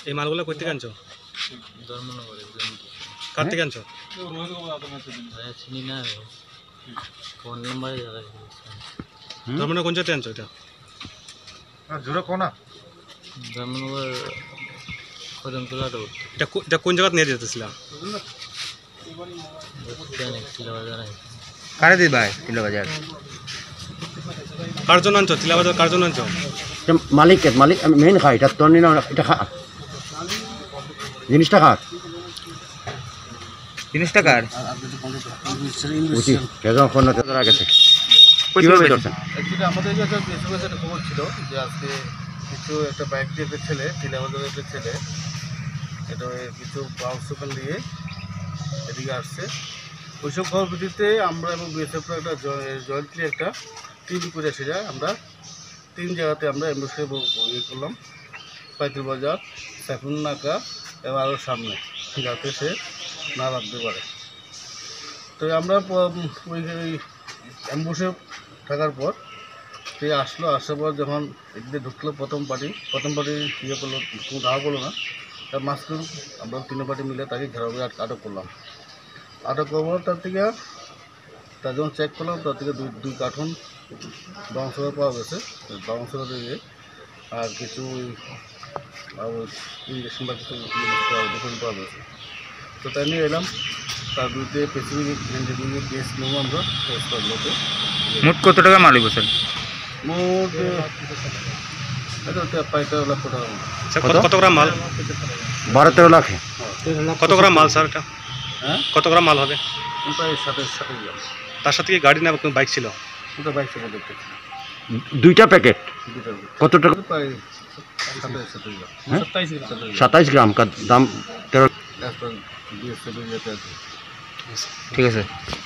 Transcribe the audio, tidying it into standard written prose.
এই মালগুলো কই থেকে আনছো? ধর্মনগরে। কার থেকে আনছো? চিনি না, ফোন নাম্বারে জায়গায় ধর্মনগর কোন জায়গাতে আনছো এটা? জোরে কোনা ধর্মনগর কদমতলা রোড। এটা কোন জায়গাতে নিয়ে যেতেছিলাম? বাজার কারে দি ভাই কিলো বাজার কার জন্য আনছো? তিলাবাজার কার জন্য আনছো? মালিক মেইন খাই এটা তো নি না এটা খা জিনিসটা কার বুঝি কেজন কোন ধরা গেছে কিভাবে ধরছেন? অ্যাকচুয়ালি আমাদের যে একটা বেসরকারি একটা খবর ছিল যে আজকে কিছু একটা বাইক দিয়ে একটা ছেলে তিলাবাজারের একটা ছেলে এটা কিছু বাউন্স দোকান দিয়ে এদিকে আসছে। ওইসব খবর ভিত্তিতে আমরা এবং বিএসএফরা একটা জয়েন্টলি একটা টিম করে এসে যায়। আমরা 3 জায়গাতে আমরা অ্যাম্বুসে ইয়ে করলাম, পাইতুল বাজার, সাইফুন নাকা এবং আরও সামনে, যাতে সে না লাগতে পারে। তো আমরা ওই অ্যাম্বুসে থাকার পর সে আসার পর যখন এদিকে ঢুকলো প্রথম পার্টি ইয়ে করলো, কোনো ধাওয়া করলো না, তার মাঝখানে আমরা 3 পার্টি মিলে তাকে ঘেরাও করে আটক করলাম। আটক করবো তার থেকে তার যখন চেক করলাম তার থেকে দুই কার্টুন বাউন্সার পাওয়া গেছে, বাউন্সার দিয়ে আর কিছু ইঞ্জেকশন বা কিছু দোকান পাওয়া গেছে। তো তাই নিয়ে এলাম, তার বিরুদ্ধে স্পেসিফিক ইঞ্জিনিয়ারিং কেস নেব আমরা লোকে। মোট কত টাকা মালিক বলছেন? মোট প্রায় 13 লক্ষ টাকা। কত গ্রাম মাল? 12-13 লাখ। কত গ্রাম মাল স্যার এটা? হ্যাঁ, কত গ্রাম মাল হবে? প্রায় 27 গ্রাম। তার সাথে কি গাড়ি না কোনো বাইক ছিল? ওটা বাইক থেকে দেখতে দুইটা প্যাকেট কত টাকা? প্রায় 27 গ্রাম। 27 গ্রাম का দাম 13। বিএসএফ ঠিক আছে।